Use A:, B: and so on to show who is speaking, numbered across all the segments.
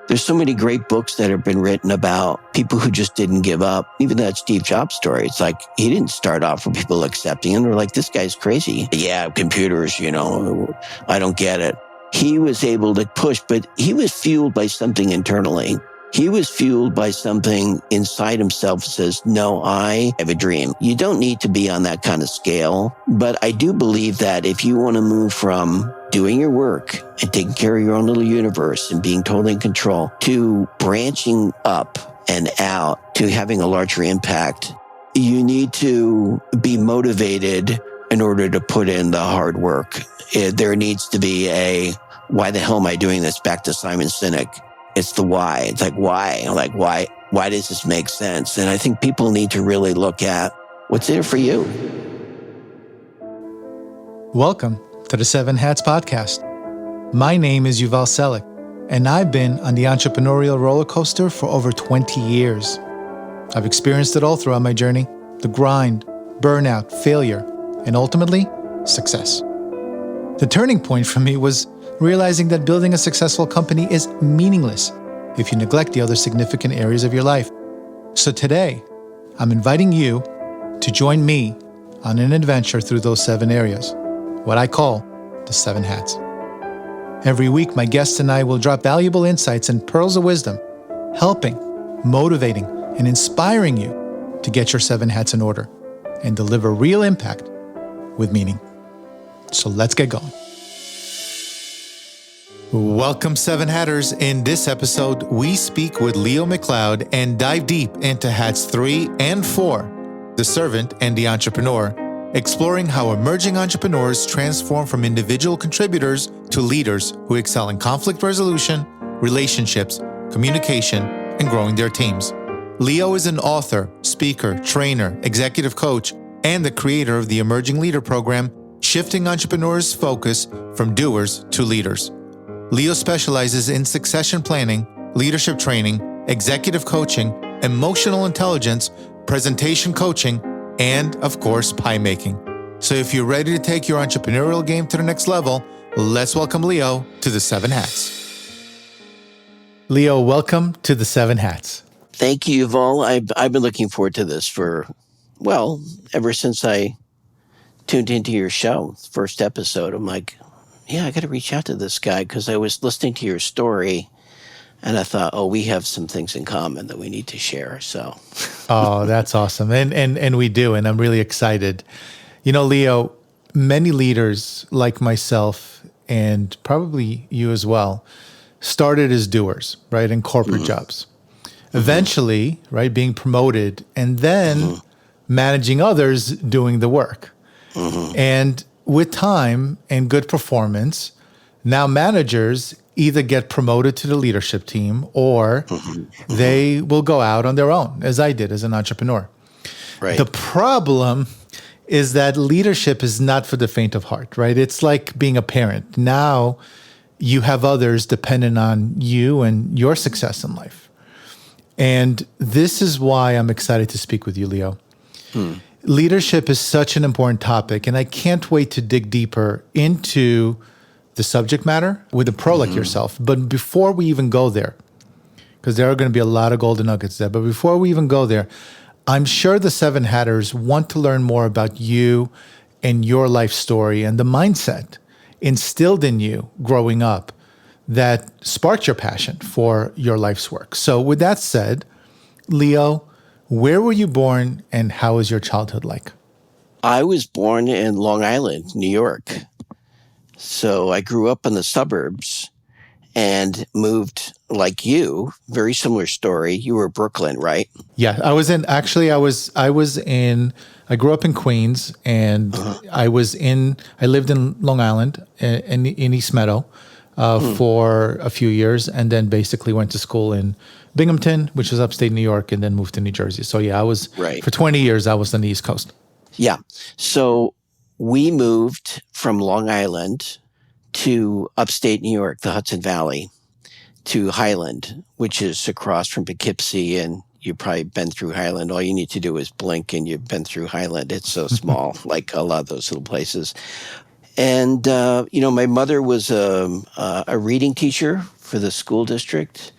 A: There's so many great books that have been written about people who just didn't give up. Even that Steve Jobs story, it's like he didn't start off with people accepting him. They're like, this guy's crazy. Yeah, computers, I don't get it. He was able to push, but he was fueled by something internally. He was fueled by something inside himself that says, no, I have a dream. You don't need to be on that kind of scale. But I do believe that if you want to move from doing your work and taking care of your own little universe and being totally in control to branching up and out to having a larger impact, you need to be motivated in order to put in the hard work. There needs to be a, why the hell am I doing this? Back to Simon Sinek. It's the why. It's like, why? Like, why does this make sense? And I think people need to really look at what's in it for you.
B: Welcome to the Seven Hats Podcast. My name is Yuval Selik, and I've been on the entrepreneurial roller coaster for over 20 years. I've experienced it all throughout my journey: the grind, burnout, failure, and ultimately, success. The turning point for me was realizing that building a successful company is meaningless if you neglect the other significant areas of your life. So today, I'm inviting you to join me on an adventure through those 7 areas, what I call the 7 hats. Every week, my guests and I will drop valuable insights and pearls of wisdom, helping, motivating, and inspiring you to get your 7 hats in order and deliver real impact with meaning. So let's get going. Welcome, 7 Hatters. In this episode, we speak with Leo MacLeod and dive deep into hats 3 and 4, the servant and the entrepreneur, exploring how emerging entrepreneurs transform from individual contributors to leaders who excel in conflict resolution, relationships, communication, and growing their teams. Leo is an author, speaker, trainer, executive coach, and the creator of the Emerging Leader program, shifting entrepreneurs' focus from doers to leaders. Leo specializes in succession planning, leadership training, executive coaching, emotional intelligence, presentation coaching, and, of course, pie making. So if you're ready to take your entrepreneurial game to the next level, let's welcome Leo to the 7 Hats. Leo, welcome to the 7 Hats.
A: Thank you, Yuval. I've been looking forward to this ever since I tuned into your show, first episode. I'm like, yeah, I got to reach out to this guy because I was listening to your story and I thought, we have some things in common that we need to share. So,
B: oh, that's awesome. And we do. And I'm really excited. Leo, many leaders like myself and probably you as well started as doers, right? In corporate jobs. Eventually, right, being promoted and then managing others doing the work. And with time and good performance, now managers either get promoted to the leadership team or they will go out on their own, as I did as an entrepreneur.
A: Right.
B: The problem is that leadership is not for the faint of heart, right? It's like being a parent. Now you have others dependent on you and your success in life. And this is why I'm excited to speak with you, Leo. Leadership is such an important topic, and I can't wait to dig deeper into the subject matter with a pro like yourself. But before we even go there, because there are going to be a lot of golden nuggets there, but before we even go there, I'm sure the 7 Hatters want to learn more about you and your life story and the mindset instilled in you growing up that sparked your passion for your life's work. So with that said, Leo, where were you born and how was your childhood like?
A: I was born in Long Island, New York. So I grew up in the suburbs and moved like you. Very similar story. You were Brooklyn, right?
B: Yeah, I grew up in Queens and I lived in Long Island in East Meadow for a few years and then basically went to school in Binghamton, which is upstate New York, and then moved to New Jersey. So yeah, for 20 years, I was on the East Coast.
A: Yeah. So we moved from Long Island to upstate New York, the Hudson Valley, to Highland, which is across from Poughkeepsie. And you've probably been through Highland. All you need to do is blink and you've been through Highland. It's so small, like a lot of those little places. And, my mother was a reading teacher for the school district.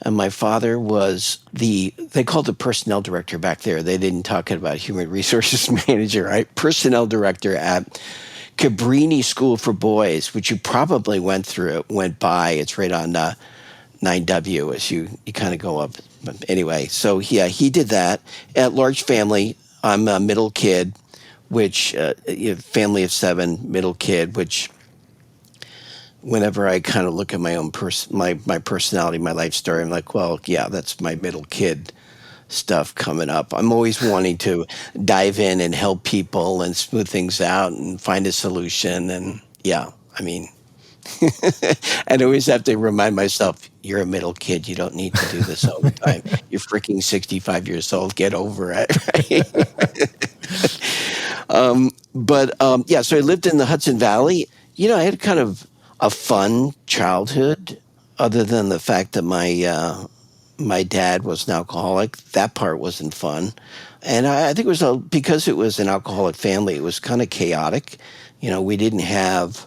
A: And my father was they called the personnel director back there. They didn't talk about human resources manager, right? Personnel director at Cabrini School for Boys, which you probably went by. It's right on 9W as you kind of go up. But anyway, so yeah, he did that. At large family, I'm a middle kid, which family of 7, middle kid, which whenever I kind of look at my own my personality, my life story, I'm like, well, yeah, that's my middle kid stuff coming up. I'm always wanting to dive in and help people and smooth things out and find a solution. And yeah, I mean, and I always have to remind myself, you're a middle kid. You don't need to do this all the time. You're freaking 65 years old. Get over it. Right? But yeah, so I lived in the Hudson Valley. I had kind of a fun childhood, other than the fact that my dad was an alcoholic. That part wasn't fun. And I think it was because it was an alcoholic family, it was kind of chaotic. We didn't have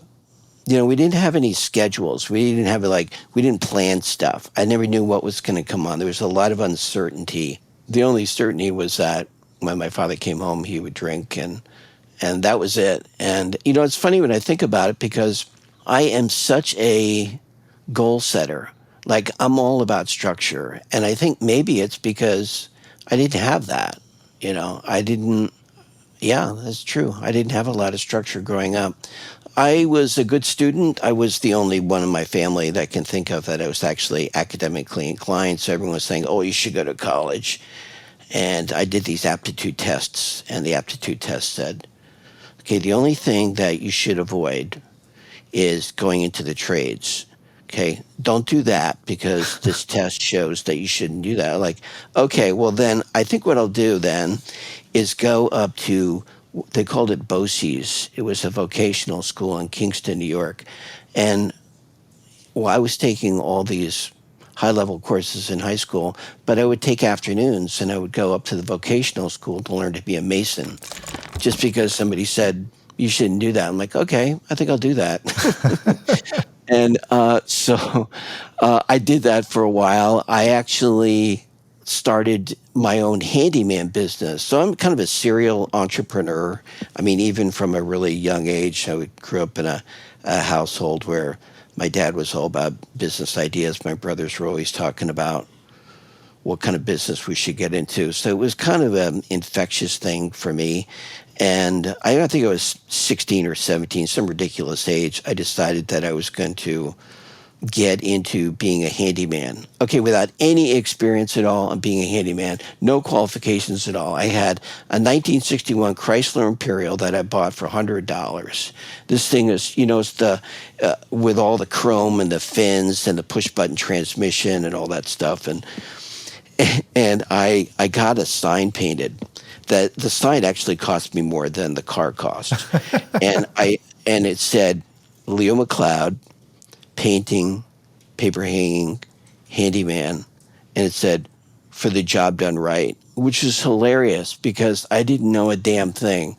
A: any schedules. We didn't plan stuff. I never knew what was going to come on. There was a lot of uncertainty. The only certainty was that when my father came home, he would drink, and that was it. And, it's funny when I think about it, because I am such a goal setter. Like, I'm all about structure. And I think maybe it's because I didn't have that. Yeah, that's true. I didn't have a lot of structure growing up. I was a good student. I was the only one in my family that can think of that I was actually academically inclined. So everyone was saying, oh, you should go to college. And I did these aptitude tests, and the aptitude test said, okay, the only thing that you should avoid is going into the trades. Okay, don't do that because this test shows that you shouldn't do that. Like, okay, well then I think what I'll do then is go up to, they called it BOCES. It was a vocational school in Kingston, New York. And I was taking all these high-level courses in high school, but I would take afternoons and I would go up to the vocational school to learn to be a mason, just because somebody said, you shouldn't do that. I'm like, okay, I think I'll do that. And so I did that for a while. I actually started my own handyman business. So I'm kind of a serial entrepreneur. I mean, even from a really young age, I grew up in a household where my dad was all about business ideas. My brothers were always talking about what kind of business we should get into. So it was kind of an infectious thing for me. And I think I was 16 or 17, some ridiculous age. I decided that I was going to get into being a handyman. Okay, without any experience at all on being a handyman, no qualifications at all. I had a 1961 Chrysler Imperial that I bought for $100. This thing is, it's the with all the chrome and the fins and the push-button transmission and all that stuff. And I got a sign painted. That the sign actually cost me more than the car cost. and it said Leo MacLeod, painting, paper hanging, handyman, and it said for the job done right, which is hilarious because I didn't know a damn thing.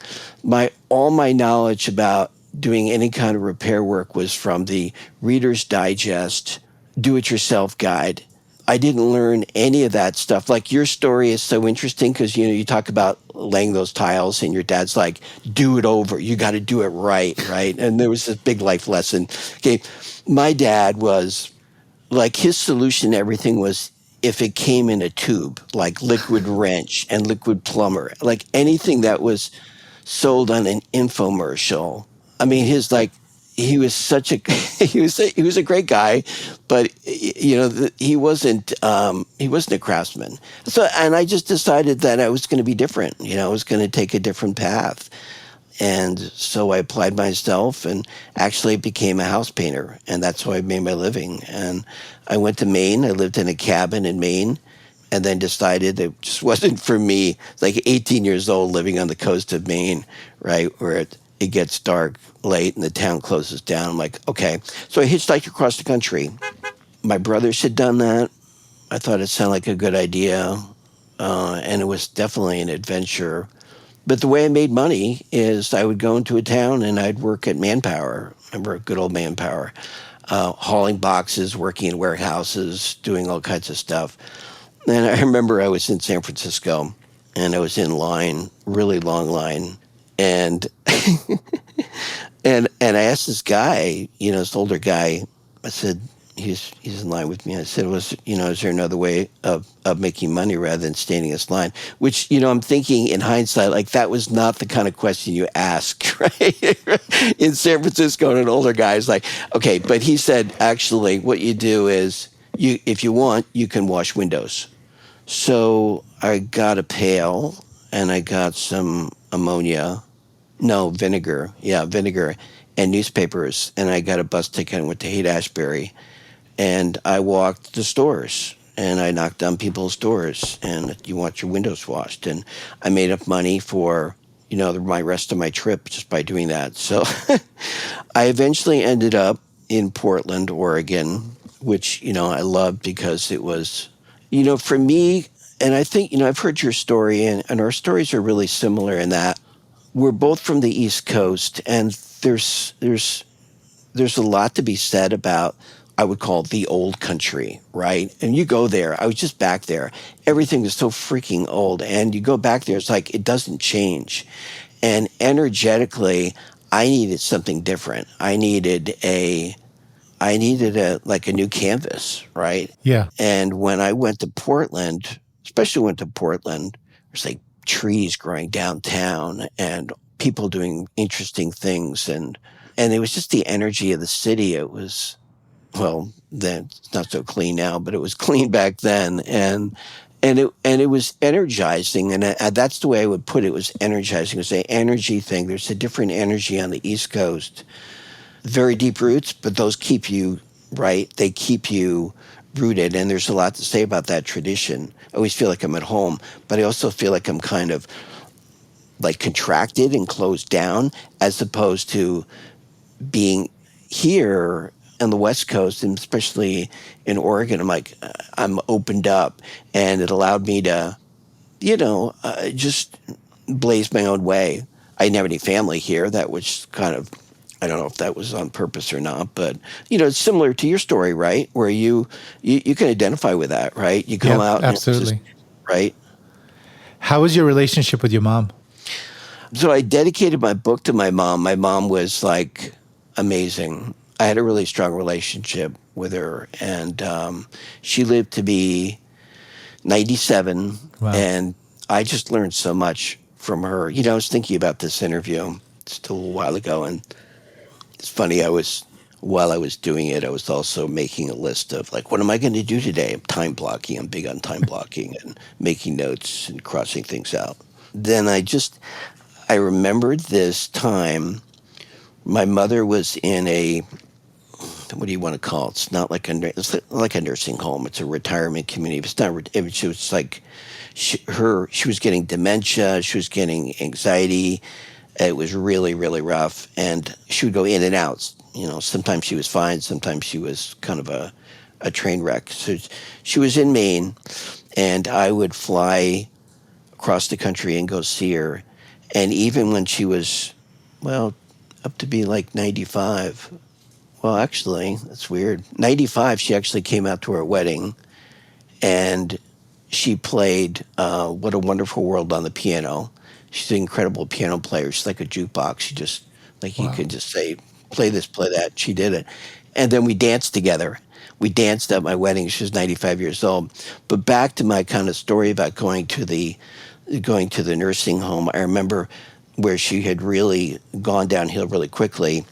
A: All my knowledge about doing any kind of repair work was from the Reader's Digest do-it-yourself guide. I didn't learn any of that stuff. Like, your story is so interesting because, you talk about laying those tiles and your dad's like, do it over. You got to do it right, right? And there was this big life lesson. Okay, my dad was like, his solution to everything was if it came in a tube, like liquid wrench and liquid plumber, like anything that was sold on an infomercial. I mean, he was such a he was a great guy, but he wasn't a craftsman. So, and I just decided that I was going to be different. I was going to take a different path, and so I applied myself and actually became a house painter, and that's how I made my living. And I went to Maine. I lived in a cabin in Maine, and then decided it just wasn't for me. Like 18 years old, living on the coast of Maine, right, where it gets dark late and the town closes down. I'm like, okay. So I hitchhiked across the country. My brothers had done that. I thought it sounded like a good idea. And it was definitely an adventure. But the way I made money is I would go into a town and I'd work at Manpower. Remember good old Manpower. hauling boxes, working in warehouses, doing all kinds of stuff. And I remember I was in San Francisco and I was in line, really long line. And and I asked this guy, this older guy, I said, he's in line with me. I said, is there another way of making money rather than standing in this line? Which, I'm thinking in hindsight, like that was not the kind of question you ask, right? In San Francisco, and an older guy is like, okay, but he said, actually, what you do is if you want, you can wash windows. So I got a pail and I got some ammonia. No, vinegar. Yeah, vinegar and newspapers. And I got a bus ticket and went to Haight-Ashbury. And I walked the stores and I knocked on people's doors and you want your windows washed. And I made up money for, my rest of my trip just by doing that. So I eventually ended up in Portland, Oregon, which, I loved because it was, for me, and I think, I've heard your story and our stories are really similar in that we're both from the East Coast and there's a lot to be said about I would call the old country, right? And you go there. I was just back there. Everything is so freaking old. And you go back there, it's like it doesn't change. And energetically, I needed something different. I needed like a new canvas, right?
B: Yeah.
A: And when I went to Portland, especially went to Portland, there's like trees growing downtown and people doing interesting things and it was just the energy of the city. It was, well, then it's not so clean now, but it was clean back then, and it was energizing, and that's the way I would put it. It was energizing. It was an energy thing. There's a different energy on the East Coast, very deep roots, but those keep you right. They keep you rooted, and there's a lot to say about that tradition. I always feel like I'm at home, but I also feel like I'm kind of like contracted and closed down, as opposed to being here on the West Coast, and especially in Oregon. I'm opened up, and it allowed me to, just blaze my own way. I didn't have any family here. That was kind of, I don't know if that was on purpose or not, but it's similar to your story, right? Where you can identify with that, right? You come out,
B: absolutely.
A: Right?
B: How was your relationship with your mom?
A: So I dedicated my book to my mom. My mom was like amazing. I had a really strong relationship with her, and she lived to be 97.
B: Wow.
A: And I just learned so much from her. I was thinking about this interview still a while ago, and it's funny. While I was doing it, I was also making a list of like, what am I going to do today? I'm time blocking. I'm big on time blocking and making notes and crossing things out. Then I remembered this time. My mother was in a, what do you want to call it? It's not like it's like a nursing home. It's a retirement community. It's not. She was like, she was getting dementia. She was getting anxiety. It was really, really rough. And she would go in and out. Sometimes she was fine. Sometimes she was kind of a train wreck. So she was in Maine, and I would fly across the country and go see her. And even when she was, well, up to be like 95. Well, actually, that's weird. 95, she actually came out to our wedding, and she played What a Wonderful World on the piano. She's an incredible piano player. She's like a jukebox. She just, like, wow. You could just say, play this, play that. She did it. And then we danced together. We danced at my wedding. She was 95 years old. But back to my kind of story about going to the nursing home, I remember where she had really gone downhill really quickly,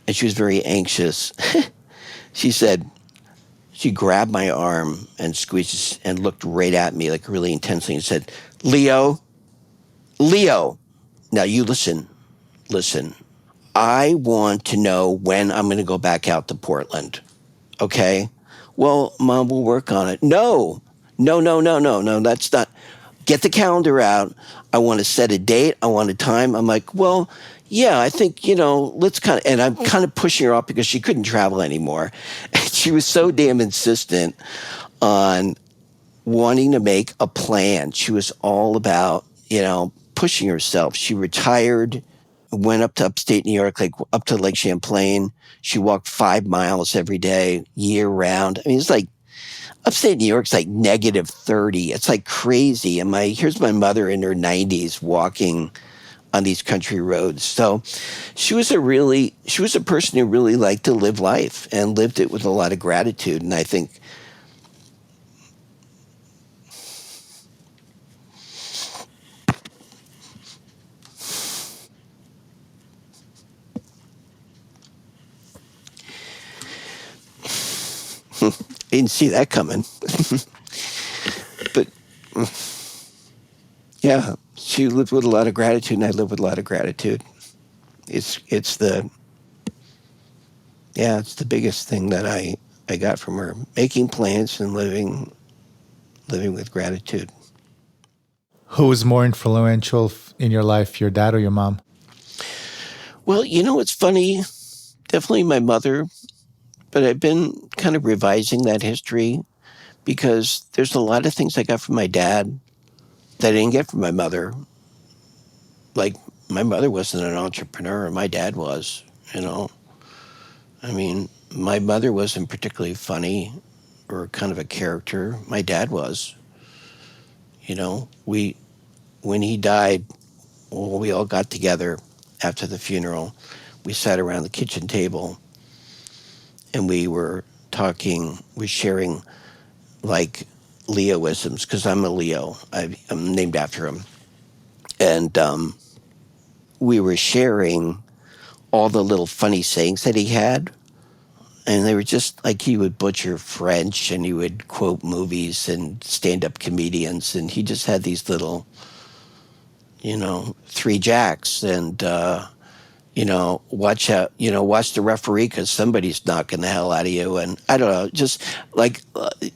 A: and she was very anxious. She grabbed my arm and squeezed and looked right at me like really intensely and said, Leo, now you listen. I want to know when I'm going to go back out to Portland. Okay? Well, Mom, we'll work on it. No, that's not. Get the calendar out. I want to set a date. I want a time. I'm like, well, yeah, I think, let's and I'm kind of pushing her off because she couldn't travel anymore. She was so damn insistent on wanting to make a plan. She was all about, pushing herself. She retired went up to upstate New York, like up to Lake Champlain. She walked 5 miles every day, year round. I mean, it's like upstate New York's like -30. It's like crazy. And here's my mother in her 90s walking on these country roads. So she was a person who really liked to live life and lived it with a lot of gratitude. And I think I didn't see that coming. But yeah, she lived with a lot of gratitude, and I live with a lot of gratitude. It's the it's the biggest thing that I got from her. Making plans and living with gratitude.
B: Who was more influential in your life, your dad or your mom?
A: Well, it's funny. Definitely my mother, but I've been kind of revising that history because there's a lot of things I got from my dad that I didn't get from my mother. Like, my mother wasn't an entrepreneur, my dad was, I mean, my mother wasn't particularly funny or kind of a character. My dad was. When he died, we all got together after the funeral. We sat around the kitchen table and we were talking, we sharing like Leoisms, because I'm a Leo. I'm named after him. And we were sharing all the little funny sayings that he had. And they were just like he would butcher French and he would quote movies and stand-up comedians. And he just had these little, three jacks and, watch out, watch the referee because somebody's knocking the hell out of you. And I don't know, just like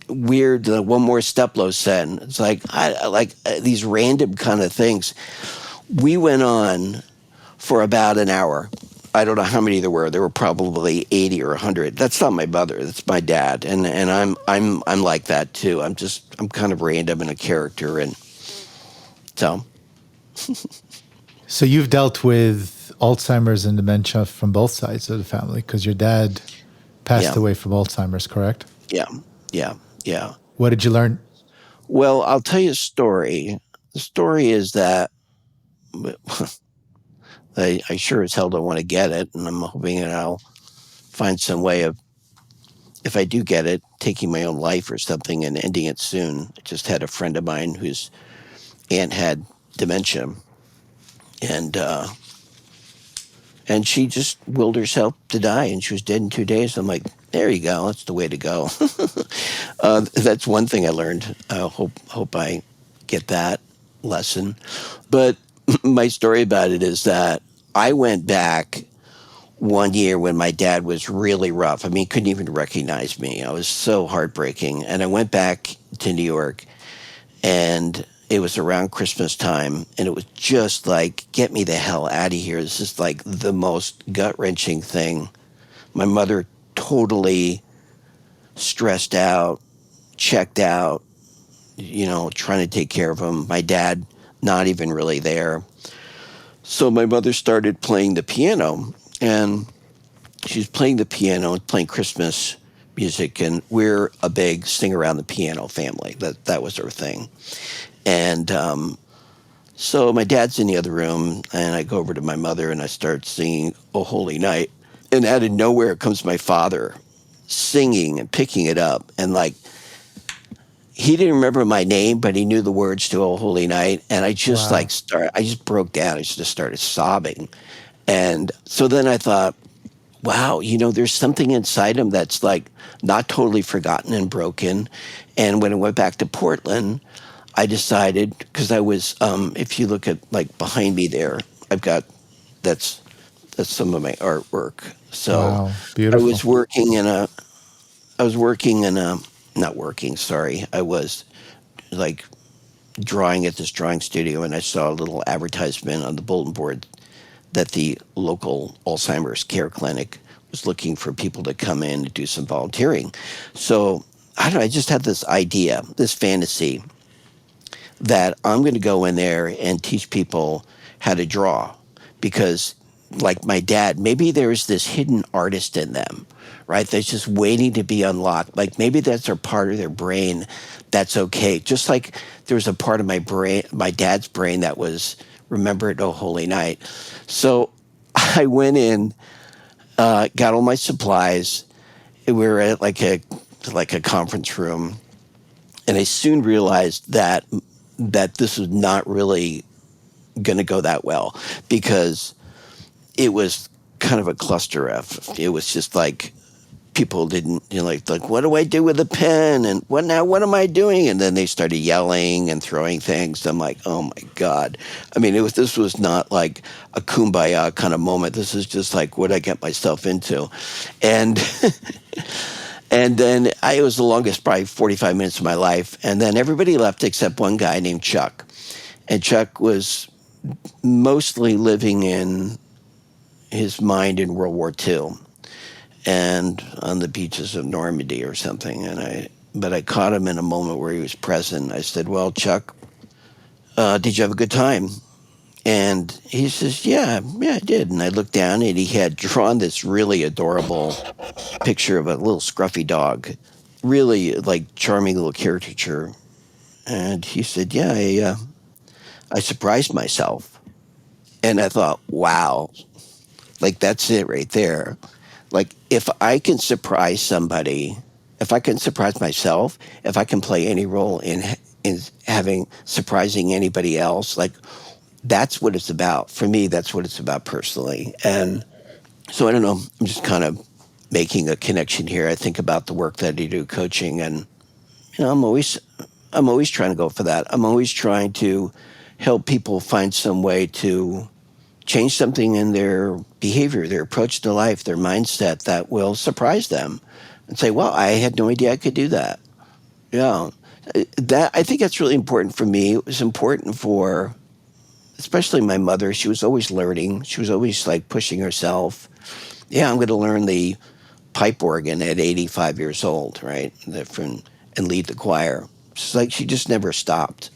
A: weird, one more step, Lo said. It's like, I like these random kind of things. We went on for about an hour. I don't know how many there were. There were probably 80 or 100. That's not my mother. That's my dad. And I'm like that too. I'm kind of random and a character. And so.
B: So you've dealt with Alzheimer's and dementia from both sides of the family because your dad passed away from Alzheimer's, correct?
A: Yeah.
B: What did you learn?
A: Well, I'll tell you a story. The story is that I sure as hell don't want to get it, and I'm hoping that I'll find some way of, if I do get it, taking my own life or something and ending it soon. I just had a friend of mine whose aunt had dementia, and she just willed herself to die, and she was dead in 2 days. I'm like, there you go. That's the way to go. That's one thing I learned. I hope I get that lesson. But my story about it is that I went back one year when my dad was really rough. I mean, he couldn't even recognize me. I was so heartbreaking. And I went back to New York, and it was around Christmas time, and it was just like, get me the hell out of here. This is like the most gut-wrenching thing. My mother totally stressed out, checked out, trying to take care of him. My dad not even really there. So my mother started playing the piano, and she was playing the piano and playing Christmas music, and we're a big sing around the piano family. That was our thing. And so my dad's in the other room, and I go over to my mother, and I start singing "O Holy Night." And out of nowhere comes my father singing and picking it up. And like, he didn't remember my name, but he knew the words to "O Holy Night." And I just
B: Wow.
A: I just broke down. I just started sobbing. And so then I thought, wow, there's something inside him that's like not totally forgotten and broken. And when I went back to Portland, I decided, because I was, if you look at like behind me there, I've got, that's some of my artwork. So
B: Wow, beautiful.
A: I was like drawing at this drawing studio, and I saw a little advertisement on the bulletin board that the local Alzheimer's care clinic was looking for people to come in and do some volunteering. So I just had this idea, this fantasy, that I'm going to go in there and teach people how to draw, because like my dad, maybe there's this hidden artist in them, right? That's just waiting to be unlocked. Like maybe that's a part of their brain that's okay. Just like there was a part of my brain, my dad's brain, that was remember it, oh holy night. So I went in, got all my supplies. We were at like a conference room, and I soon realized that this was not really going to go that well, because it was kind of a cluster F. It was just like people didn't, like what do I do with a pen, and what am I doing? And then they started yelling and throwing things. I'm like, oh my God. I mean, this was not like a kumbaya kind of moment. This is just like, what I get myself into. And and then it was the longest, probably 45 minutes of my life. And then everybody left except one guy named Chuck. And Chuck was mostly living in his mind in World War II and on the beaches of Normandy or something. But I caught him in a moment where he was present. I said, well, Chuck, did you have a good time? And he says, yeah, I did. And I looked down, and he had drawn this really adorable picture of a little scruffy dog, really like charming little caricature. And he said, yeah, I surprised myself. And I thought, wow, like that's it right there. Like if I can surprise somebody, if I can surprise myself, if I can play any role in having surprising anybody else, like that's what it's about. For me, that's what it's about personally. And so I don't know, I'm just kind of making a connection here. I think about the work that I do coaching, and I'm always trying to go for that. I'm always trying to help people find some way to change something in their behavior, their approach to life, their mindset that will surprise them and say, well, I had no idea I could do that. Yeah. I think that's really important for me. It was important for especially my mother. She was always learning. She was always like pushing herself. Yeah, I'm going to learn the pipe organ at 85 years old, right? And lead the choir. It's like she just never stopped.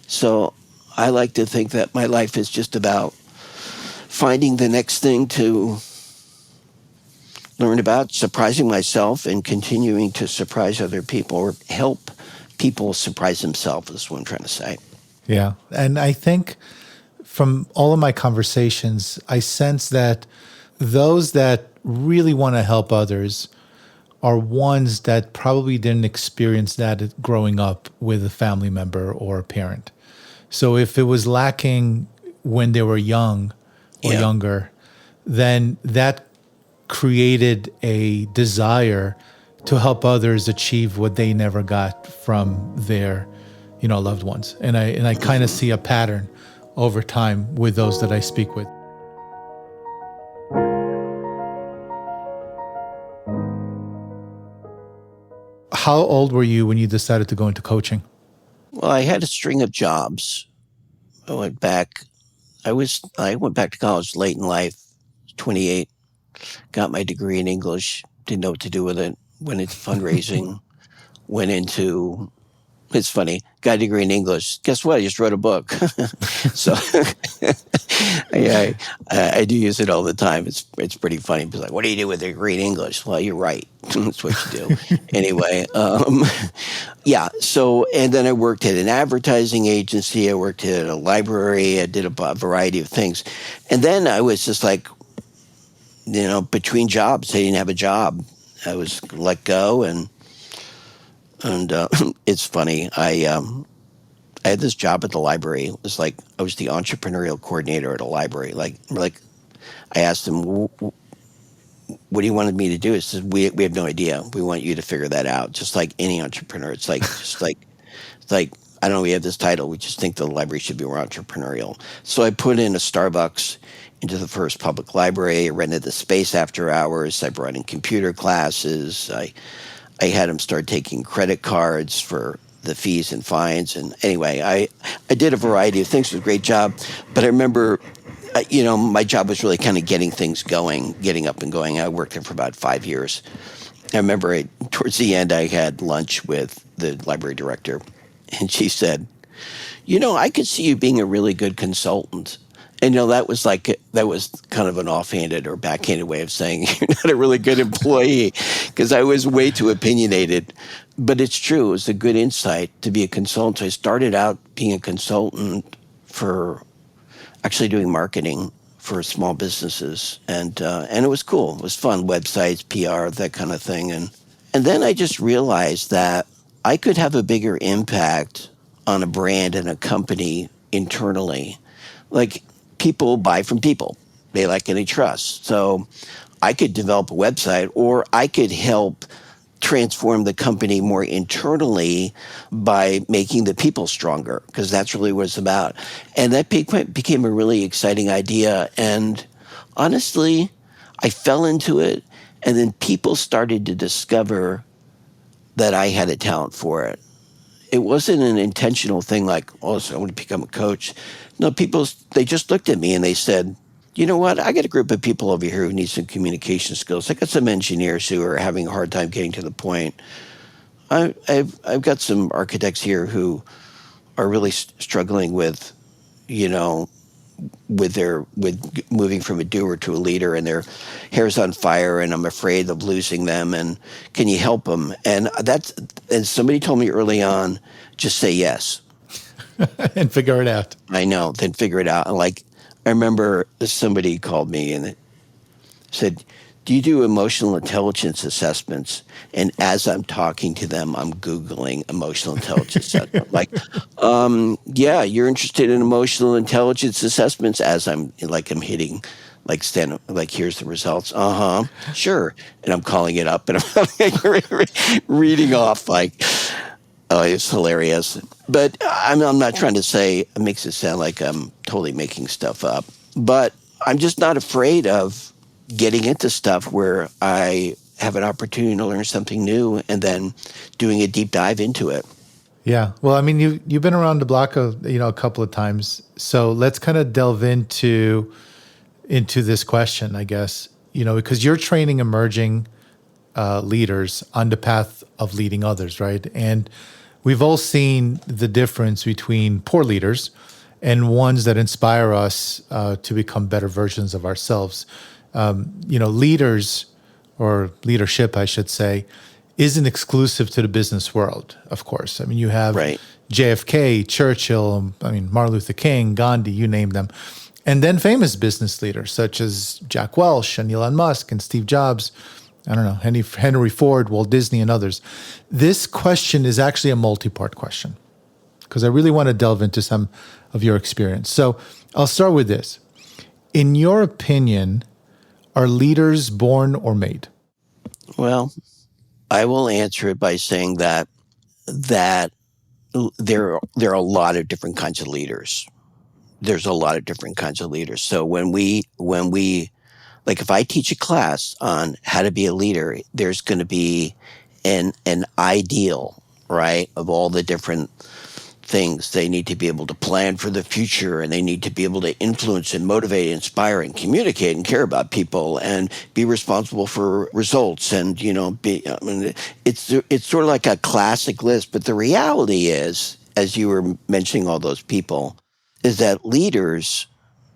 A: So I like to think that my life is just about finding the next thing to learn about, surprising myself, and continuing to surprise other people or help people surprise themselves, is what I'm trying to say.
B: Yeah. And I think from all of my conversations, I sense that those that really want to help others are ones that probably didn't experience that growing up with a family member or a parent. So if it was lacking when they were young or younger, then that created a desire to help others achieve what they never got from their, loved ones. And I kind of see a pattern over time with those that I speak with. How old were you when you decided to go into coaching?
A: Well, I had a string of jobs. I went back to college late in life, 28, got my degree in English, didn't know what to do with it, went into fundraising, it's funny, got a degree in English. Guess what? I just wrote a book. So I do use it all the time. It's pretty funny. People are like, what do you do with a degree in English? Well, you're right. That's what you do. Anyway, so, and then I worked at an advertising agency. I worked at a library. I did a variety of things. And then I was just like, between jobs, I didn't have a job. I was let go, and it's funny. I had this job at the library. It was like I was the entrepreneurial coordinator at a library. Like I asked him, "What do you want me to do?" He says, "We have no idea. We want you to figure that out." Just like any entrepreneur, it's like I don't know. We have this title. We just think the library should be more entrepreneurial. So I put in a Starbucks into the first public library. I rented the space after hours. I brought in computer classes. I had him start taking credit cards for the fees and fines. And anyway, I did a variety of things. It was a great job. But I remember, my job was really kind of getting things going, getting up and going. I worked there for about 5 years. I remember towards the end, I had lunch with the library director. And she said, I could see you being a really good consultant. And that was kind of an offhanded or backhanded way of saying you're not a really good employee, because I was way too opinionated. But it's true. It was a good insight to be a consultant. So I started out being a consultant for actually doing marketing for small businesses, and it was cool. It was fun, websites, PR, that kind of thing. And then I just realized that I could have a bigger impact on a brand and a company internally. Like, people buy from people they like and they trust. So I could develop a website, or I could help transform the company more internally by making the people stronger, because that's really what it's about. And that became a really exciting idea. And honestly, I fell into it. And then people started to discover that I had a talent for it. It wasn't an intentional thing like, oh, so I want to become a coach. No, they just looked at me and they said, you know what? I got a group of people over here who need some communication skills. I got some engineers who are having a hard time getting to the point. I've got some architects here who are really struggling with, you know, with moving from a doer to a leader, and their hair's on fire, and I'm afraid of losing them. And can you help them? And somebody told me early on, just say yes
B: and figure it out.
A: I know, then figure it out. And like, I remember somebody called me and said, do you do emotional intelligence assessments? And as I'm talking to them, I'm Googling emotional intelligence assessment. Like, yeah, you're interested in emotional intelligence assessments, as I'm hitting, like, here's the results. Sure. And I'm calling it up and I'm reading off, like, oh, it's hilarious. But I'm not trying to say, it makes it sound like I'm totally making stuff up. But I'm just not afraid of getting into stuff where I have an opportunity to learn something new and then doing a deep dive into it.
B: Yeah. Well, I mean, you've been around the block a couple of times. So let's kind of delve into this question, I guess, because you're training emerging leaders on the path of leading others, right? And we've all seen the difference between poor leaders and ones that inspire us to become better versions of ourselves. Leaders, or leadership, I should say, isn't exclusive to the business world, of course. I mean, you have
A: Right.
B: JFK, Churchill, Martin Luther King, Gandhi, you name them. And then famous business leaders such as Jack Welch and Elon Musk and Steve Jobs, I don't know, Henry Ford, Walt Disney, and others. This question is actually a multi-part question, because I really want to delve into some of your experience. So I'll start with this. In your opinion, are leaders born or made?
A: Well, I will answer it by saying that there are a lot of different kinds of leaders. There's a lot of different kinds of leaders. So when we like, if I teach a class on how to be a leader, there's going to be an ideal, right, of all the different things. They need to be able to plan for the future, and they need to be able to influence and motivate, inspire, and communicate and care about people, and be responsible for results. And it's sort of like a classic list. But the reality is, as you were mentioning all those people, is that leaders.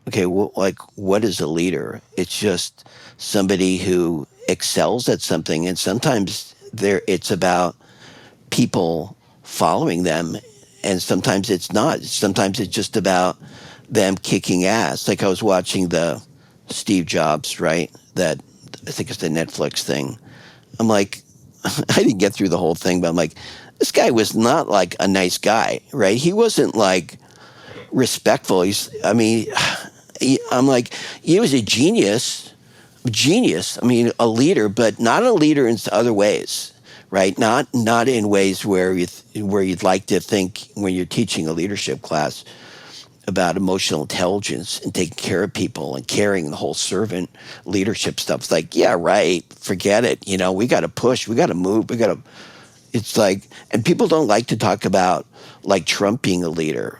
A: Okay, well, like, what is a leader? It's just somebody who excels at something, and sometimes it's about people following them, and sometimes it's not. Sometimes it's just about them kicking ass. Like, I was watching the Steve Jobs, right? That, I think it's the Netflix thing. I'm like, I didn't get through the whole thing, but I'm like, this guy was not like a nice guy, right? He wasn't like respectful. I'm like, he was a genius. I mean, a leader, but not a leader in other ways, right? Not in ways where you'd like to think when you're teaching a leadership class about emotional intelligence and taking care of people and caring, the whole servant leadership stuff. It's like, yeah, right. Forget it. We got to push. We got to move. It's like, and people don't like to talk about like Trump being a leader.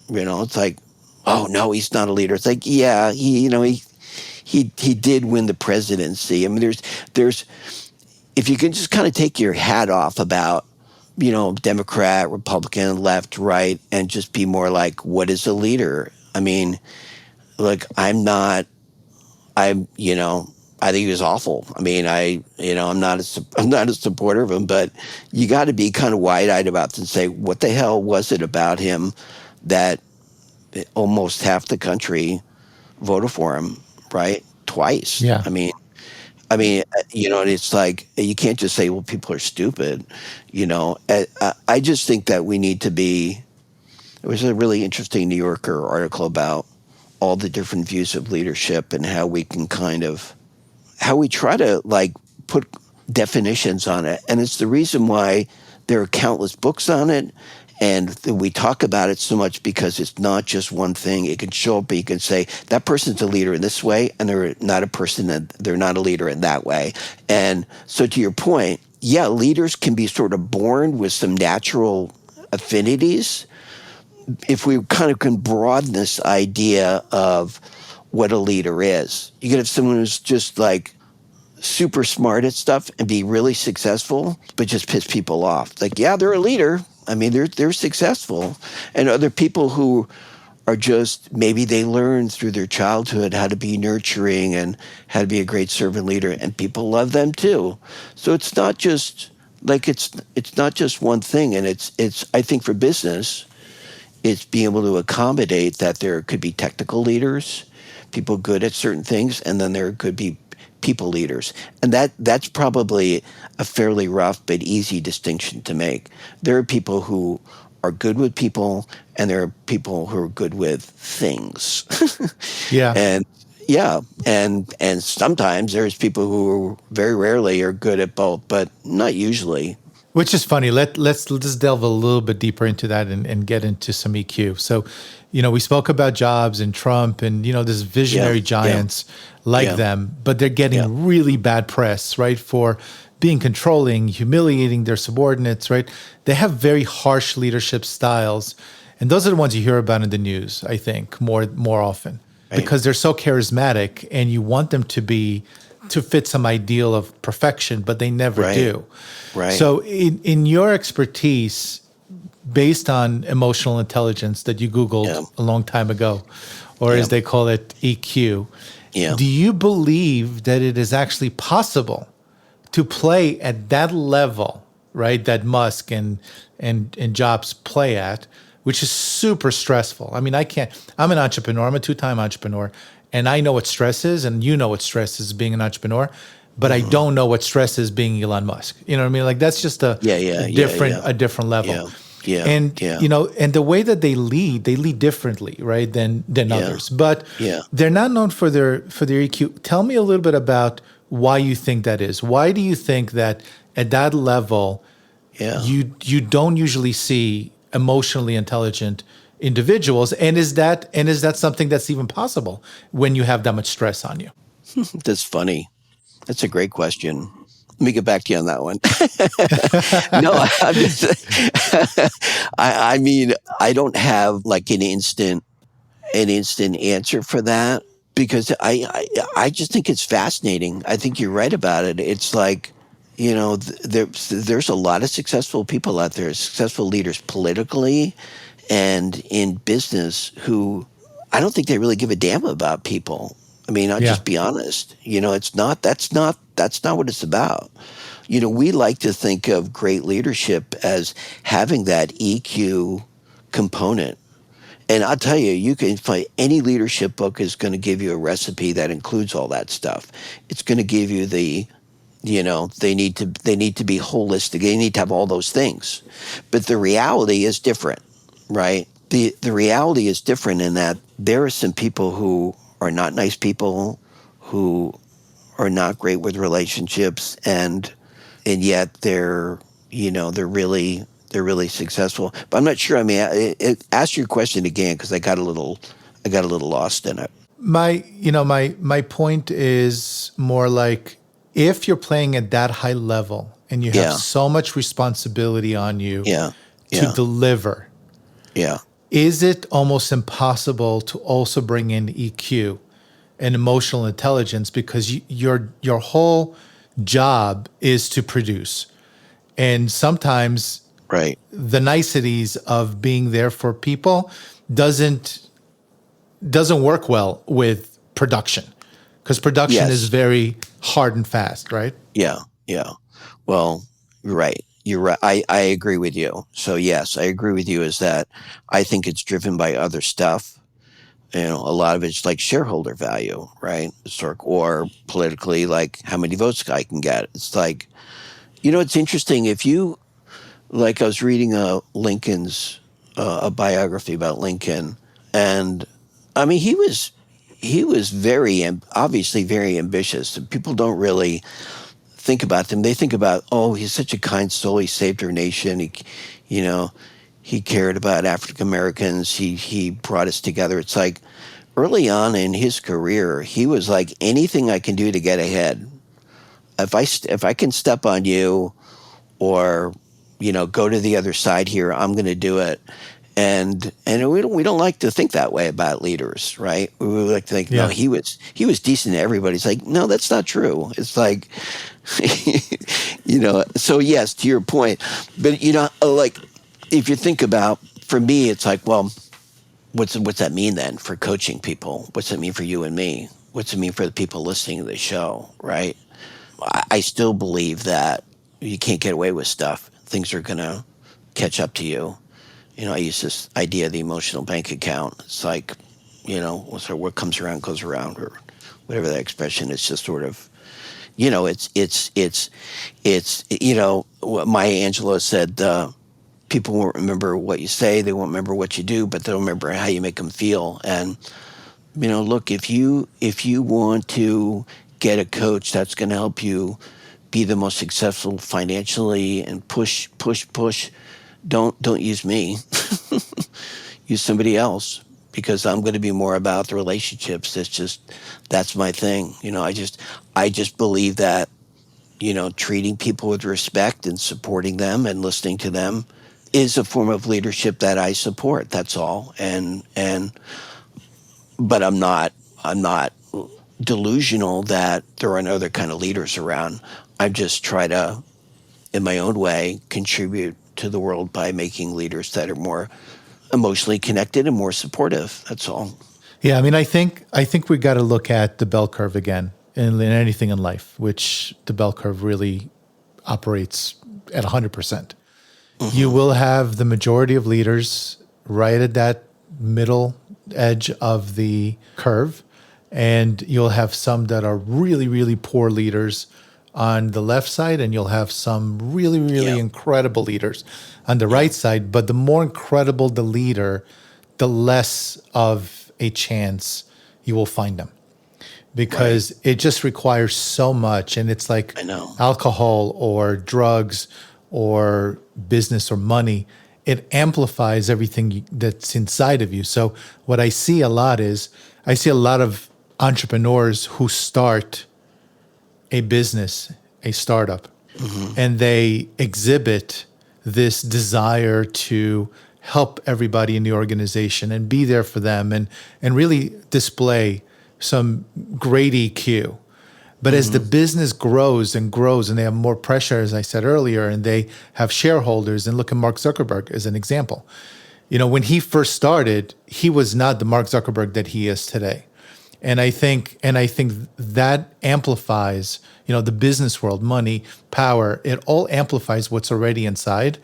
A: It's like, oh no, he's not a leader. It's like, yeah, he did win the presidency. I mean, there's if you can just kind of take your hat off about, Democrat, Republican, left, right, and just be more like, what is a leader? I mean, Look, I think he was awful. I mean, I'm not a supporter of him, but you got to be kind of wide-eyed about this and say, what the hell was it about him that almost half the country voted for him, right? Twice.
B: Yeah.
A: And it's like you can't just say, well, people are stupid. I just think that we need to be. There was a really interesting New Yorker article about all the different views of leadership and how we try to like put definitions on it. And it's the reason why there are countless books on it. And we talk about it so much because it's not just one thing. It can show up, you can say, that person's a leader in this way, and they're not a leader in that way. And so to your point, yeah, leaders can be sort of born with some natural affinities. If we kind of can broaden this idea of what a leader is, you could have someone who's just like super smart at stuff and be really successful, but just piss people off. Like, yeah, they're a leader. I mean, they're successful. And other people who are just, maybe they learned through their childhood how to be nurturing and how to be a great servant leader, and people love them too. So it's not just like, it's not just one thing. And it's I think for business, it's being able to accommodate that there could be technical leaders, people good at certain things, and then there could be people leaders. And that's probably a fairly rough but easy distinction to make. There are people who are good with people, and there are people who are good with things.
B: Yeah.
A: And sometimes there's people who very rarely are good at both, but not usually.
B: Which is funny. Let's just delve a little bit deeper into that and get into some EQ. So, we spoke about Jobs and Trump and, this visionary giants like them, but they're getting really bad press, right? For being controlling, humiliating their subordinates, right? They have very harsh leadership styles. And those are the ones you hear about in the news, I think, more often, because they're so charismatic and you want them to fit some ideal of perfection, but they never do.
A: Right.
B: So in your expertise, based on emotional intelligence that you Googled a long time ago, or as they call it, EQ, do you believe that it is actually possible to play at that level, right, that Musk and Jobs play at, which is super stressful? I mean, I'm an entrepreneur, I'm a 2-time entrepreneur, and I know what stress is, and you know what stress is being an entrepreneur, but I don't know what stress is being Elon Musk. You know what I mean? Like, that's just a different level. And the way that they lead differently, right, than others. But they're not known for their EQ. Tell me a little bit about why you think that is. Why do you think that at that level, you don't usually see emotionally intelligent individuals? And is that something that's even possible when you have that much stress on you?
A: That's funny. That's a great question. Let me get back to you on that one. No, I'm just, I mean, I don't have like an instant answer for that, because I just think it's fascinating. I think you're right about it. It's like, there's a lot of successful people out there, successful leaders politically and in business, who I don't think they really give a damn about people. I mean, I'll just be honest. That's not what it's about. We like to think of great leadership as having that EQ component. And I'll tell you, you can find any leadership book is going to give you a recipe that includes all that stuff. It's going to give you they need to be holistic. They need to have all those things. But the reality is different, right? The reality is different in that there are some people who are not nice people, who are not great with relationships, and yet they're really successful. But I'm not sure. I mean, ask your question again, because I got a little lost in it.
B: My point is more like, if you're playing at that high level and you have so much responsibility on you to deliver, is it almost impossible to also bring in EQ and emotional intelligence, because your whole job is to produce, and sometimes the niceties of being there for people doesn't doesn't work well with production, because production is
A: Yes.
B: very hard and fast, right?
A: Yeah. Yeah. Well, you're right. You're right. I agree with you. So yes, I agree with you is that I think it's driven by other stuff. A lot of it's like shareholder value, right? Or politically, like how many votes I can get. It's like, it's interesting. If you, like, I was reading a biography about Lincoln, and I mean, he was obviously very ambitious. People don't really think about them. They think about, oh, he's such a kind soul. He saved our nation. You know, he cared about African Americans. He brought us together. It's like early on in his career, he was like, anything I can do to get ahead. If I can step on you, or go to the other side here, I'm going to do it. And we don't like to think that way about leaders, right? We like to think, no,
B: Yeah.
A: he was decent to everybody. It's like, no, that's not true. It's like, So yes, to your point, but like, if you think about, for me, it's like, well, what's that mean then for coaching people? What's it mean for you and me? What's it mean for the people listening to the show, right? I still believe that you can't get away with stuff. Things are going to catch up to you. I use this idea of the emotional bank account. It's like, sort of what comes around goes around, or whatever that expression is. Just sort of, it's what Maya Angelou said. People won't remember what you say, they won't remember what you do, but they'll remember how you make them feel. And look, if you want to get a coach that's going to help you be the most successful financially and push, don't use me. Use somebody else, because I'm going to be more about the relationships. That's my thing. I just believe that, treating people with respect and supporting them and listening to them is a form of leadership that I support. That's all. But I'm not delusional that there aren't other kind of leaders around. I just try to, in my own way, contribute to the world by making leaders that are more emotionally connected and more supportive. That's all.
B: Yeah, I mean, I think we got to look at the bell curve again in anything in life, which the bell curve really operates at 100%. You will have the majority of leaders right at that middle edge of the curve, and you'll have some that are really, really poor leaders on the left side, and you'll have some really, really incredible leaders on the right side. But the more incredible the leader, the less of a chance you will find them, because it just requires so much. And it's like alcohol or drugs or business or money. It amplifies everything that's inside of you. So what I see a lot of entrepreneurs who start a business, a startup, and they exhibit this desire to help everybody in the organization and be there for them, and really display some great EQ. But as the business grows and grows, and they have more pressure, as I said earlier, and they have shareholders, and look at Mark Zuckerberg as an example. When he first started, he was not the Mark Zuckerberg that he is today. And I think that amplifies, the business world, money, power, it all amplifies what's already inside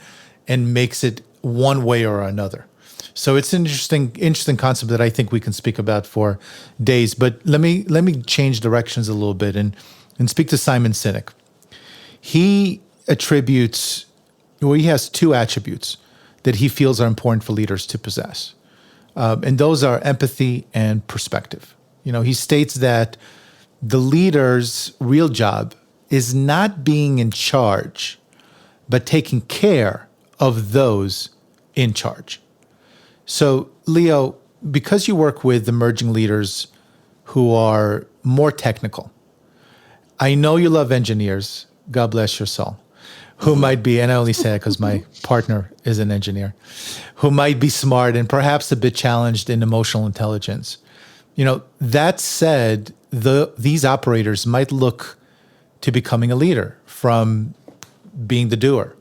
B: and makes it one way or another. So it's an interesting concept that I think we can speak about for days. But let me change directions a little bit and speak to Simon Sinek. He has two attributes that he feels are important for leaders to possess. And those are empathy and perspective. He states that the leader's real job is not being in charge, but taking care of those in charge. So, Leo, because you work with emerging leaders who are more technical, I know you love engineers, God bless your soul, who might be, and I only say that because my partner is an engineer, who might be smart and perhaps a bit challenged in emotional intelligence. That said, these operators might look to becoming a leader from being the doer.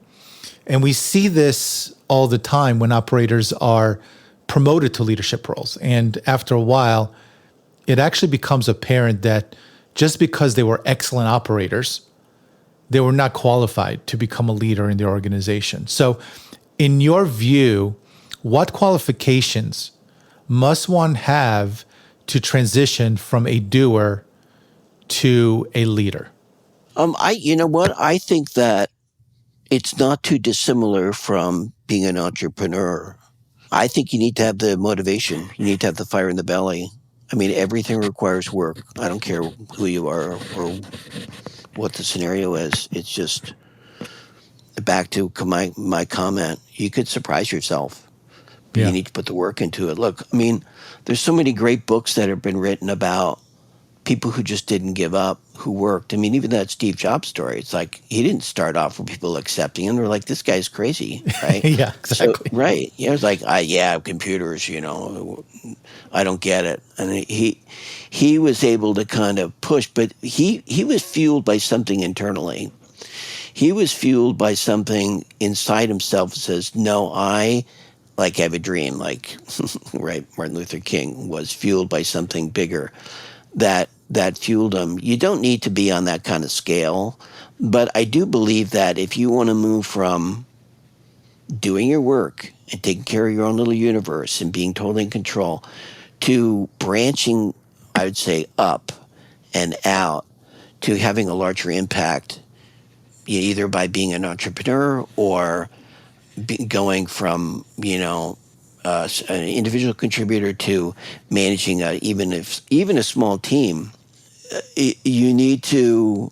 B: And we see this all the time when operators are promoted to leadership roles. And after a while, it actually becomes apparent that just because they were excellent operators, they were not qualified to become a leader in their organization. So, in your view, what qualifications must one have to transition from a doer to a leader?
A: You know what? I think that it's not too dissimilar from being an entrepreneur. I think you need to have the motivation. You need to have the fire in the belly. I mean, everything requires work. I don't care who you are or what the scenario is. It's just back to my comment. You could surprise yourself, but you need to put the work into it. Look, I mean, there's so many great books that have been written about people who just didn't give up, who worked. I mean, even that Steve Jobs story, it's like he didn't start off with people accepting him. They're like, this guy's crazy, right?
B: Yeah, exactly.
A: So, right. Yeah, it was like, computers, I don't get it. And he was able to kind of push, but he was fueled by something internally. He was fueled by something inside himself that says, no, I have a dream, right, Martin Luther King was fueled by something bigger that fueled him. You don't need to be on that kind of scale, but I do believe that if you want to move from doing your work and taking care of your own little universe and being totally in control to branching, I would say, up and out to having a larger impact, either by being an entrepreneur or going from, an individual contributor to managing even a small team, you need to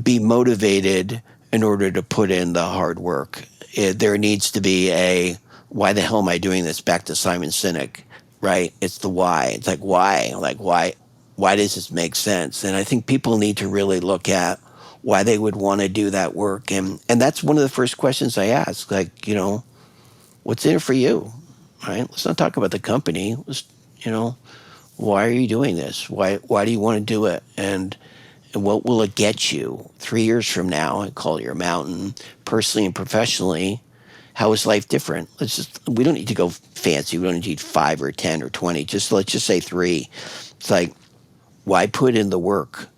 A: be motivated in order to put in the hard work. There needs to be a why the hell am I doing this? Back to Simon Sinek, right? It's the why. It's like why? Why does this make sense? And I think people need to really look at why they would want to do that work. And that's one of the first questions I ask, what's in it for you? Right? Let's not talk about the company. Why are you doing this? Why do you want to do it? And what will it get you 3 years from now? I call it your mountain, personally and professionally. How is life different? We don't need to go fancy. We don't need 5 or 10 or 20. Let's just say 3. It's like, why put in the work?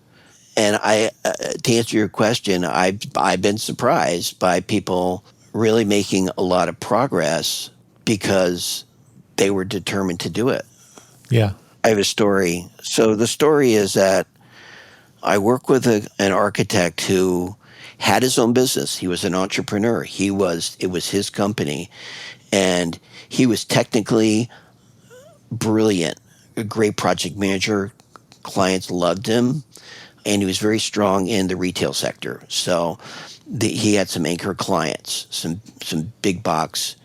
A: And to answer your question, I've been surprised by people really making a lot of progress because they were determined to do it.
B: Yeah.
A: I have a story. So the story is that I work with an architect who had his own business. He was an entrepreneur. It was his company, and he was technically brilliant, a great project manager. Clients loved him, and he was very strong in the retail sector. So he had some anchor clients, some big box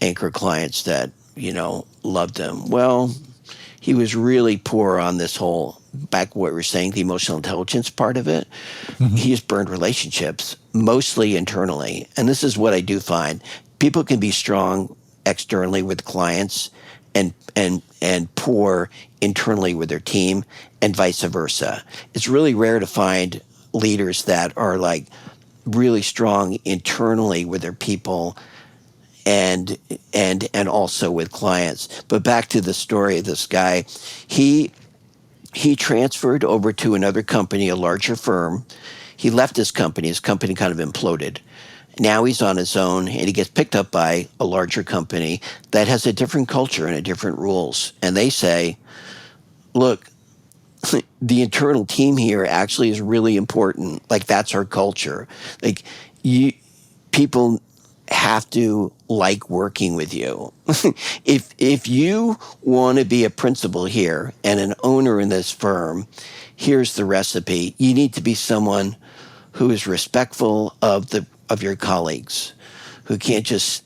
A: anchor clients that, loved him. Well, he was really poor on this whole, back what we were saying, the emotional intelligence part of it. Mm-hmm. He just burned relationships, mostly internally. And this is what I do find. People can be strong externally with clients and poor internally with their team, and vice versa. It's really rare to find leaders that are really strong internally with their people and also with clients. But back to the story of this guy, he transferred over to another company, a larger firm. He left his company kind of imploded. Now he's on his own, and he gets picked up by a larger company that has a different culture and a different rules. And they say, look, the internal team here actually is really important. That's our culture. People have to like working with you. If you want to be a principal here and an owner in this firm, here's the recipe. You need to be someone who is respectful of your colleagues, who can't just,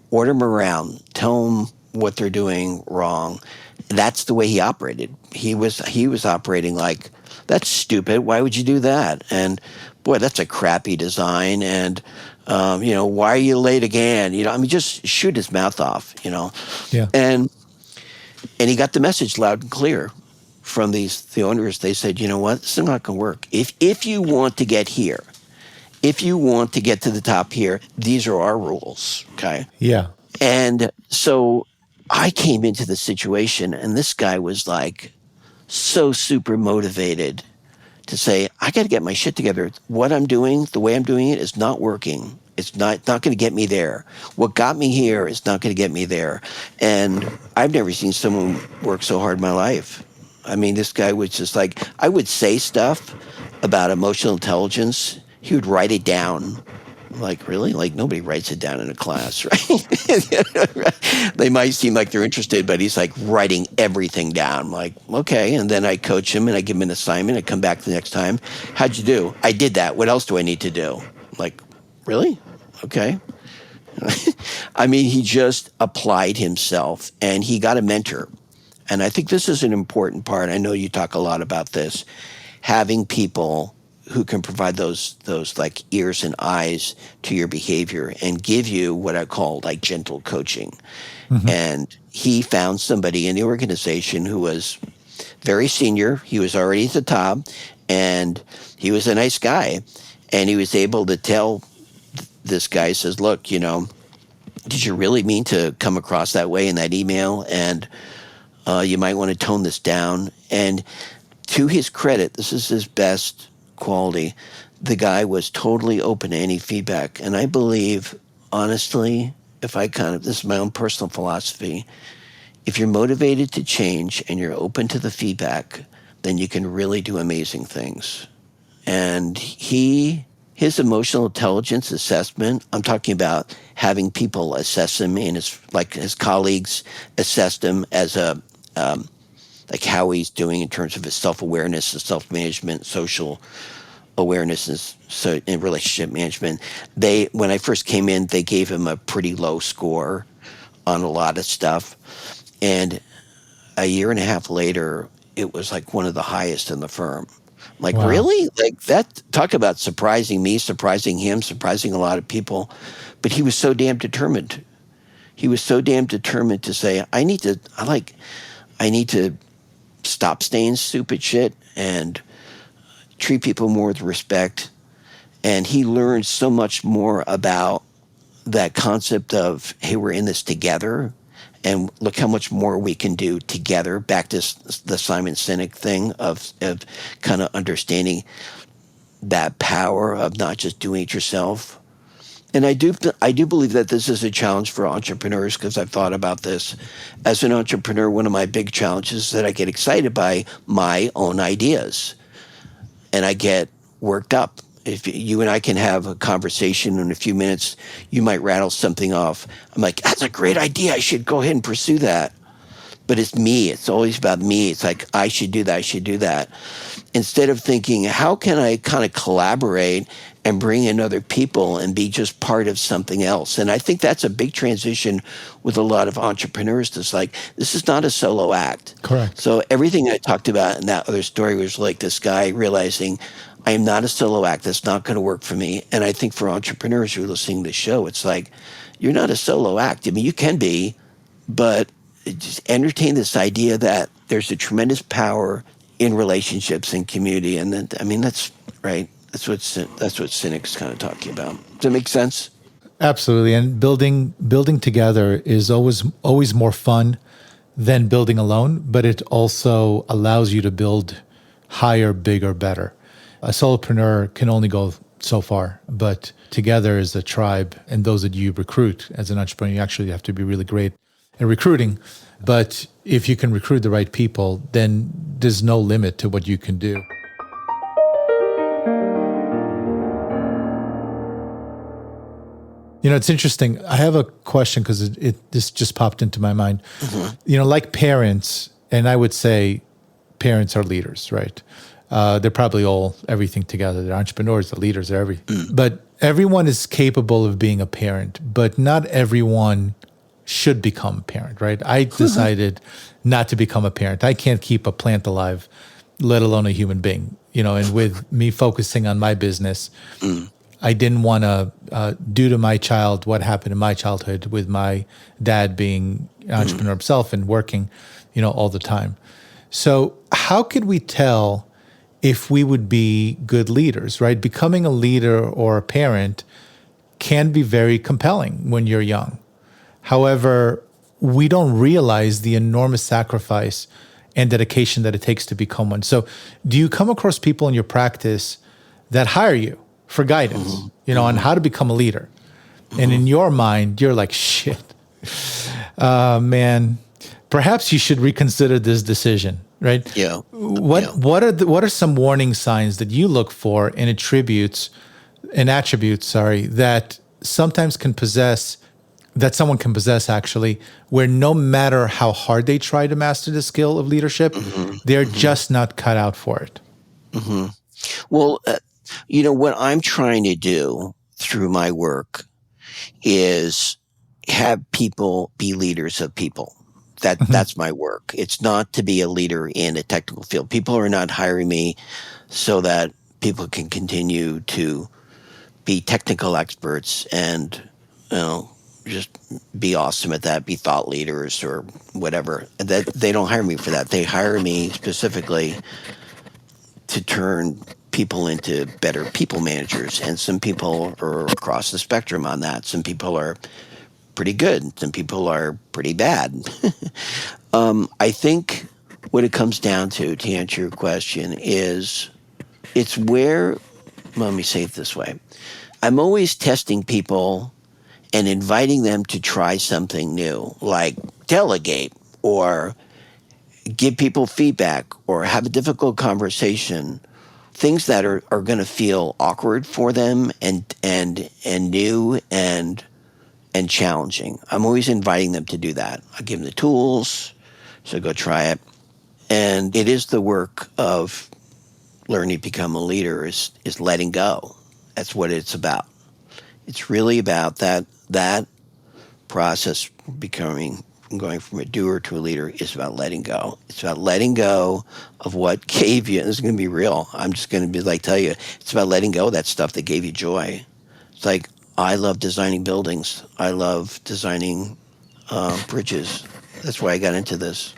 A: order them around, tell them what they're doing wrong. That's the way he operated. He was operating like, that's stupid. Why would you do that? And boy, that's a crappy design. And why are you late again? Just shoot his mouth off.
B: Yeah.
A: And he got the message loud and clear from the owners. They said, you know what, this is not going to work. If you want to get here, if you want to get to the top here, these are our rules. Okay.
B: Yeah.
A: And so I came into the situation and this guy was like so super motivated to say, I got to get my shit together. What I'm doing, the way I'm doing it is not working. It's not going to get me there. What got me here is not going to get me there. And I've never seen someone work so hard in my life. I mean, this guy was just like, I would say stuff about emotional intelligence. He would write it down. Like, really? Like, nobody writes it down in a class, right? They might seem like they're interested, but he's like writing everything down. I'm like, okay. And then I coach him and I give him an assignment. I come back the next time. How'd you do? I did that. What else do I need to do? I'm like, really? Okay. I mean, he just applied himself and he got a mentor. And I think this is an important part. I know you talk a lot about this, having people who can provide those like ears and eyes to your behavior and give you what I call like gentle coaching. Mm-hmm. And he found somebody in the organization who was very senior. He was already at the top and he was a nice guy. And he was able to tell this guy, says, look, you know, did you really mean to come across that way in that email? And you might want to tone this down. And to his credit, this is his best quality. The guy was totally open to any feedback. And I believe, honestly, this is my own personal philosophy, if you're motivated to change and you're open to the feedback, then you can really do amazing things. And his emotional intelligence assessment, I'm talking about having people assess him and his colleagues assessed him as like how he's doing in terms of his self-awareness and self-management, social awareness and relationship management. When I first came in, they gave him a pretty low score on a lot of stuff. And a year and a half later, it was like one of the highest in the firm. Like, wow. Really? Like that, talk about surprising me, surprising him, surprising a lot of people. But he was so damn determined. He was so damn determined to say, I need to stop saying stupid shit and treat people more with respect. And he learned so much more about that concept of, hey, we're in this together. And look how much more we can do together. Back to the Simon Sinek thing of kind of understanding that power of not just doing it yourself. And I do believe that this is a challenge for entrepreneurs because I've thought about this. As an entrepreneur, one of my big challenges is that I get excited by my own ideas. And I get worked up. If you and I can have a conversation in a few minutes, you might rattle something off. I'm like, that's a great idea. I should go ahead and pursue that. But it's me. It's always about me. It's like, I should do that. I should do that. Instead of thinking, how can I kind of collaborate and bring in other people and be just part of something else? And I think that's a big transition with a lot of entrepreneurs. It's like, this is not a solo act.
B: Correct.
A: So everything I talked about in that other story was like this guy realizing, I am not a solo act. That's not going to work for me. And I think for entrepreneurs who are listening to the show, it's like, you're not a solo act. I mean, you can be, but just entertain this idea that there's a tremendous power in relationships and community. And then, I mean, that's right. That's what Sinek's kind of talking about. Does that make sense?
B: Absolutely. And building together is always more fun than building alone, but it also allows you to build higher, bigger, better. A solopreneur can only go so far, but together as a tribe and those that you recruit as an entrepreneur, you actually have to be really great at recruiting. But if you can recruit the right people, then there's no limit to what you can do. You know, it's interesting. I have a question because this just popped into my mind. Mm-hmm. You know, like parents, and I would say parents are leaders, right? They're probably all everything together. They're entrepreneurs, they're leaders, they're everything. Mm. But everyone is capable of being a parent, but not everyone should become a parent, right? I decided not to become a parent. I can't keep a plant alive, let alone a human being. You know, and with me focusing on my business, I didn't want to do to my child what happened in my childhood with my dad being an entrepreneur himself and working, you know, all the time. So how could we tell if we would be good leaders, right? Becoming a leader or a parent can be very compelling when you're young. However, we don't realize the enormous sacrifice and dedication that it takes to become one. So do you come across people in your practice that hire you for guidance, on how to become a leader? And in your mind, you're like, shit, man, perhaps you should reconsider this decision, right?
A: Yeah.
B: What are some warning signs that you look for and attributes that sometimes that someone can possess actually, where no matter how hard they try to master the skill of leadership, they're just not cut out for it?
A: Well, what I'm trying to do through my work is have people be leaders of people. That's my work. It's not to be a leader in a technical field. People are not hiring me so that people can continue to be technical experts and, just be awesome at that, be thought leaders or whatever. That they don't hire me for that. They hire me specifically to turn people into better people managers. And some people are across the spectrum on that. Some people are pretty good. Some people are pretty bad. I think what it comes down to answer your question, is it's where, let me say it this way. I'm always testing people and inviting them to try something new, like delegate or give people feedback or have a difficult conversation, things that are going to feel awkward for them and new and challenging. I'm always inviting them to do that. I give them the tools, so go try it. And it is the work of learning to become a leader is letting go. That's what it's about. It's really about that process going from a doer to a leader is about letting go. It's about letting go of what gave you, and this is going to be real. I'm just going to tell you, it's about letting go of that stuff that gave you joy. It's like, I love designing buildings. I love designing bridges. That's why I got into this.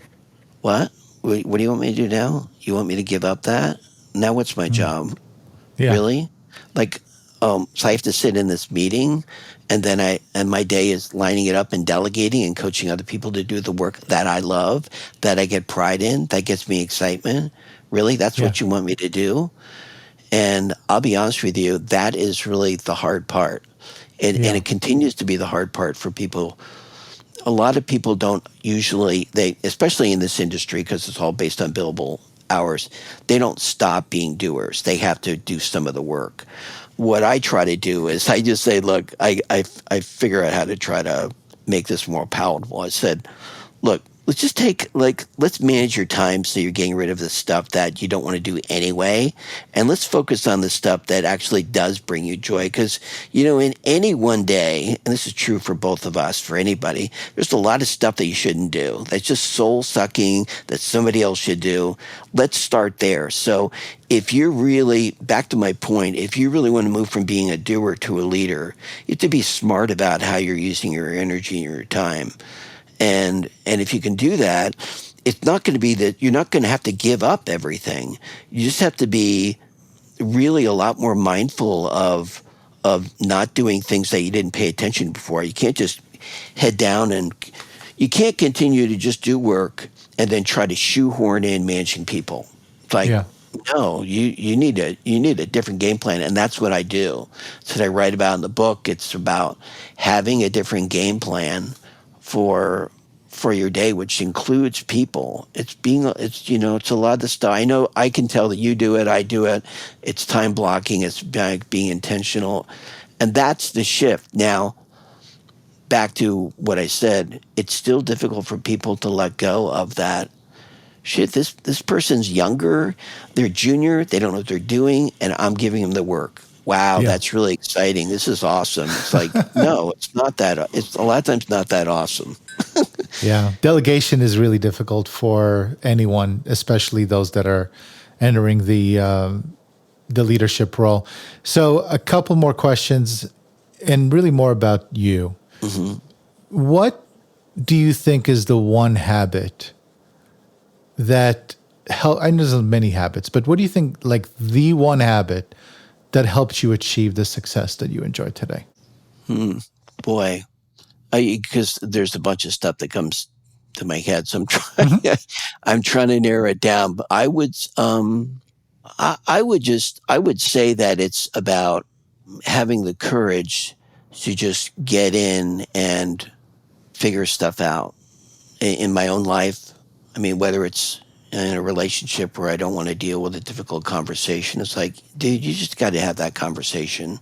A: What do you want me to do now? You want me to give up that? Now what's my job?
B: Yeah.
A: Really? So I have to sit in this meeting, and my day is lining it up and delegating and coaching other people to do the work that I love, that I get pride in, that gets me excitement. Really? That's what you want me to do? And I'll be honest with you, that is really the hard part. And it continues to be the hard part for people. A lot of people don't usually, especially in this industry, because it's all based on billable hours, they don't stop being doers. They have to do some of the work. What I try to do is I just say, look, I figure out how to try to make this more palatable. I said, look, let's just let's manage your time so you're getting rid of the stuff that you don't want to do anyway. And let's focus on the stuff that actually does bring you joy. Because, in any one day, and this is true for both of us, for anybody, there's a lot of stuff that you shouldn't do. That's just soul sucking that somebody else should do. Let's start there. So if you're really, back to my point, if you really want to move from being a doer to a leader, you have to be smart about how you're using your energy and your time. And if you can do that, it's not going to be that you're not going to have to give up everything. You just have to be really a lot more mindful of not doing things that you didn't pay attention to before. You can't just head down, and you can't continue to just do work and then try to shoehorn in managing people. It's like, no, you need a different game plan, and that's what I do. That's what I write about in the book. It's about having a different game plan for your day, which includes people. It's a lot of the stuff. I know I can tell that you do it, I do it. It's time blocking, it's being intentional. And that's the shift. Now, back to what I said, it's still difficult for people to let go of that. Shit, this person's younger, they're junior, they don't know what they're doing, and I'm giving them the work. Wow, that's really exciting. This is awesome. It's like, no, it's not that. It's a lot of times not that awesome.
B: Yeah. Delegation is really difficult for anyone, especially those that are entering the leadership role. So a couple more questions, and really more about you. Mm-hmm. What do you think is the one habit that I know there's many habits, but what do you think, like the one habit that helped you achieve the success that you enjoy today?
A: Boy, Because there's a bunch of stuff that comes to my head, so
B: Hmm.
A: I'm trying to narrow it down. But I would say that it's about having the courage to just get in and figure stuff out in my own life. I mean, whether it's in a relationship where I don't want to deal with a difficult conversation, it's like, dude, you just got to have that conversation.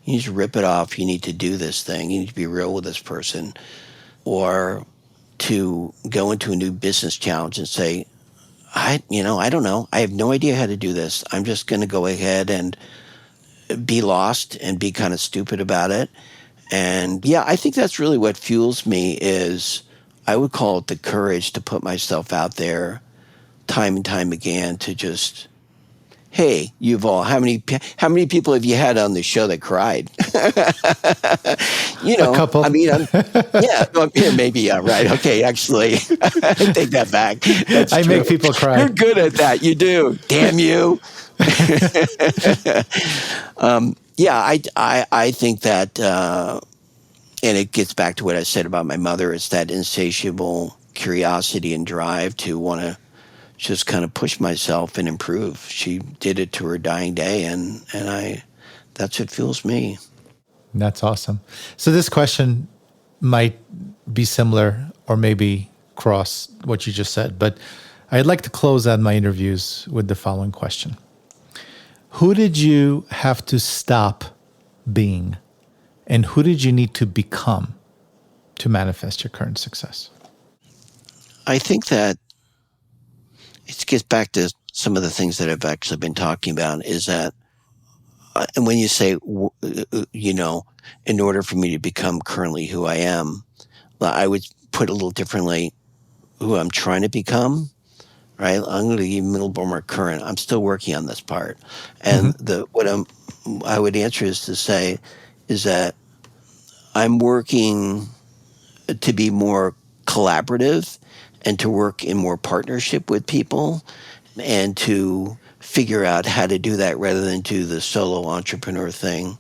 A: You need to rip it off. You need to do this thing. You need to be real with this person. Or to go into a new business challenge and say, I don't know. I have no idea how to do this. I'm just going to go ahead and be lost and be kind of stupid about it. And yeah, I think that's really what fuels me is I would call it the courage to put myself out there time and time again to just, hey, Yuval, how many people have you had on the show that cried?
B: A couple.
A: I mean, yeah, maybe, yeah, right. Okay, actually, I take that back. That's
B: I
A: true.
B: make people cry.
A: You're good at that. You do. Damn you. Yeah, I think that, and it gets back to what I said about my mother. It's that insatiable curiosity and drive to want to just kind of push myself and improve. She did it to her dying day, and that's what fuels me.
B: That's awesome. So this question might be similar or maybe cross what you just said, but I'd like to close out my interviews with the following question. Who did you have to stop being, and who did you need to become to manifest your current success?
A: I think that it gets back to some of the things that I've actually been talking about is that, and when you say, in order for me to become currently who I am, I would put it a little differently who I'm trying to become, right? I'm going to be a little bit more current. I'm still working on this part. And I would answer is to say is that I'm working to be more collaborative and to work in more partnership with people and to figure out how to do that rather than do the solo entrepreneur thing.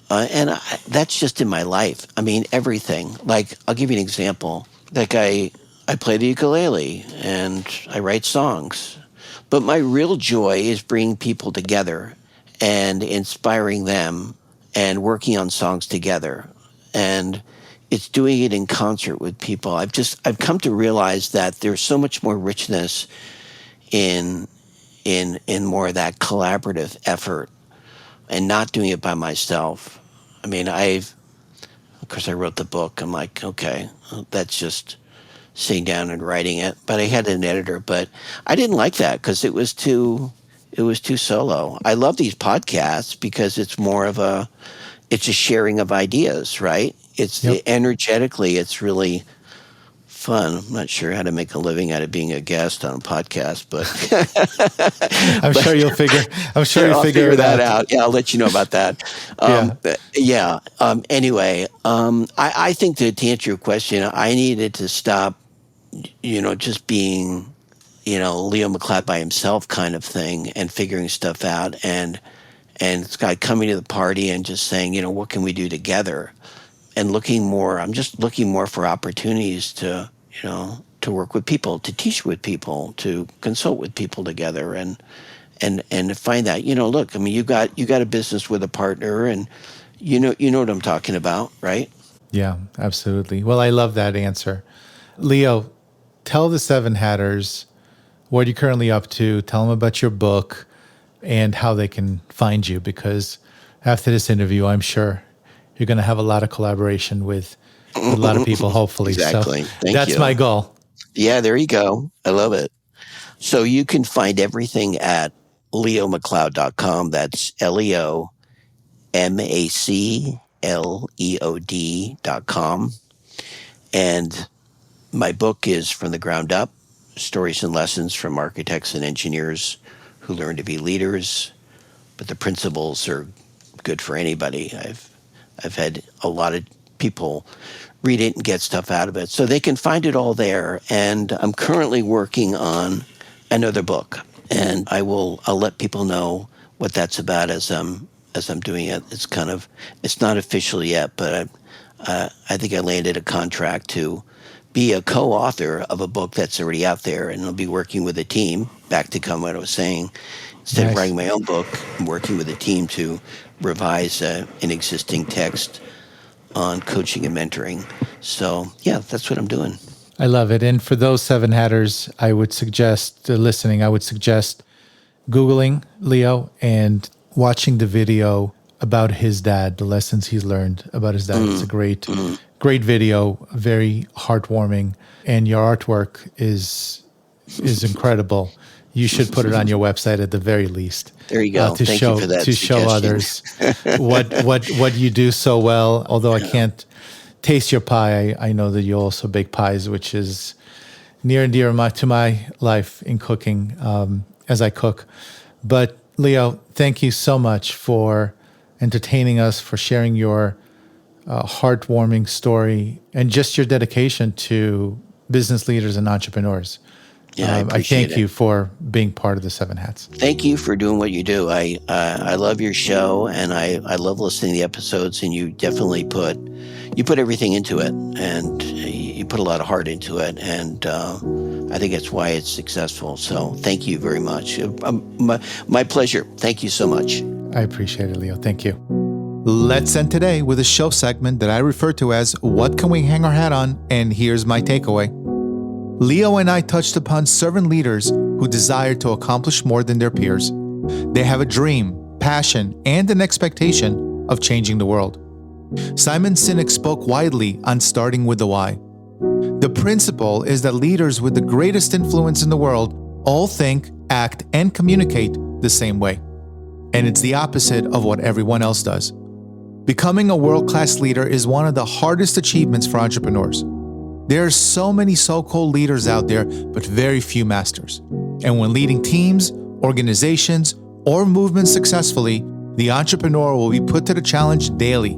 A: That's just in my life. I mean, everything. Like, I'll give you an example. Like, I play the ukulele and I write songs. But my real joy is bringing people together and inspiring them and working on songs together. And it's doing it in concert with people. I've come to realize that there's so much more richness in more of that collaborative effort and not doing it by myself. I mean, of course, I wrote the book. I'm like, okay, that's just sitting down and writing it. But I had an editor, but I didn't like that because it was too solo. I love these podcasts because it's a sharing of ideas, right? It's
B: Yep.
A: energetically, it's really fun. I'm not sure how to make a living out of being a guest on a podcast, but
B: I'm sure you'll figure. I'm sure you'll
A: I'll
B: figure it
A: that
B: out.
A: out. Yeah, I'll let you know about that.
B: Yeah.
A: Yeah. Anyway, I think that to answer your question, I needed to stop, just being, Leo MacLeod by himself kind of thing and figuring stuff out and this guy coming to the party and just saying, what can we do together? And I'm just looking more for opportunities to work with people, to teach with people, to consult with people together and to find that, look, I mean, you got a business with a partner and you know what I'm talking about, right?
B: Yeah, absolutely. Well, I love that answer. Leo, tell the Seven Hatters what you're currently up to. Tell them about your book and how they can find you, because after this interview, I'm sure you're going to have a lot of collaboration with a lot of people, hopefully.
A: Exactly.
B: So
A: Thank
B: that's
A: you.
B: my goal.
A: Yeah, there you go. I love it. So you can find everything at leomacleod.com. That's leomacleod.com. And my book is From the Ground Up, Stories and Lessons from Architects and Engineers Who Learn to Be Leaders. But the principles are good for anybody. I've had a lot of people read it and get stuff out of it. So they can find it all there. And I'm currently working on another book. And I'll let people know what that's about as I'm doing it. It's not official yet, but I think I landed a contract to be a co-author of a book that's already out there, and I'll be working with a team. Back to come what I was saying, instead of
B: Nice.
A: writing my own book, I'm working with a team to revise an existing text on coaching and mentoring. So yeah, that's what I'm doing.
B: I love it. And for those seven hatters, I would suggest listening. I would suggest Googling Leo and watching the video about his dad, the lessons he's learned about his dad. It's a great video, very heartwarming, and your artwork is incredible. You should put it on your website at the very least.
A: There you go.
B: To
A: Thank
B: show
A: you for that
B: to show others what you do so well. Although I can't taste your pie, I know that you also bake pies, which is near and dear to my life in cooking as I cook. But Leo, thank you so much for entertaining us, for sharing your heartwarming story, and just your dedication to business leaders and entrepreneurs.
A: Yeah, I
B: I
A: appreciate
B: thank you for being part of the Seven Hats.
A: Thank you for doing what you do. I love your show, and I love listening to the episodes. And you definitely put everything into it, and you put a lot of heart into it. And I think that's why it's successful. So thank you very much. My pleasure. Thank you so much.
B: I appreciate it, Leo. Thank you. Let's end today with a show segment that I refer to as What Can We Hang Our Hat On? And here's my takeaway. Leo and I touched upon servant leaders who desire to accomplish more than their peers. They have a dream, passion, and an expectation of changing the world. Simon Sinek spoke widely on starting with the why. The principle is that leaders with the greatest influence in the world all think, act, and communicate the same way. And it's the opposite of what everyone else does. Becoming a world-class leader is one of the hardest achievements for entrepreneurs. There are so many so-called leaders out there, but very few masters. And when leading teams, organizations, or movements successfully, the entrepreneur will be put to the challenge daily.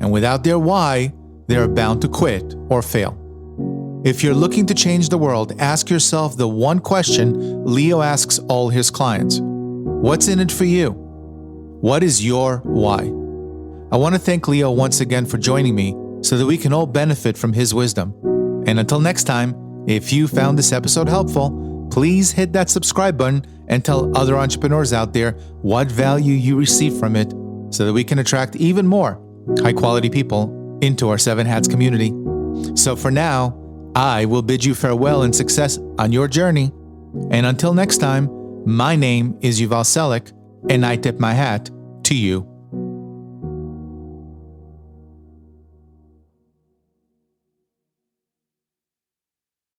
B: And without their why, they are bound to quit or fail. If you're looking to change the world, ask yourself the one question Leo asks all his clients. What's in it for you? What is your why? I want to thank Leo once again for joining me so that we can all benefit from his wisdom. And until next time, if you found this episode helpful, please hit that subscribe button and tell other entrepreneurs out there what value you receive from it so that we can attract even more high-quality people into our Seven Hats community. So for now, I will bid you farewell and success on your journey. And until next time, my name is Yuval Selleck, and I tip my hat to you.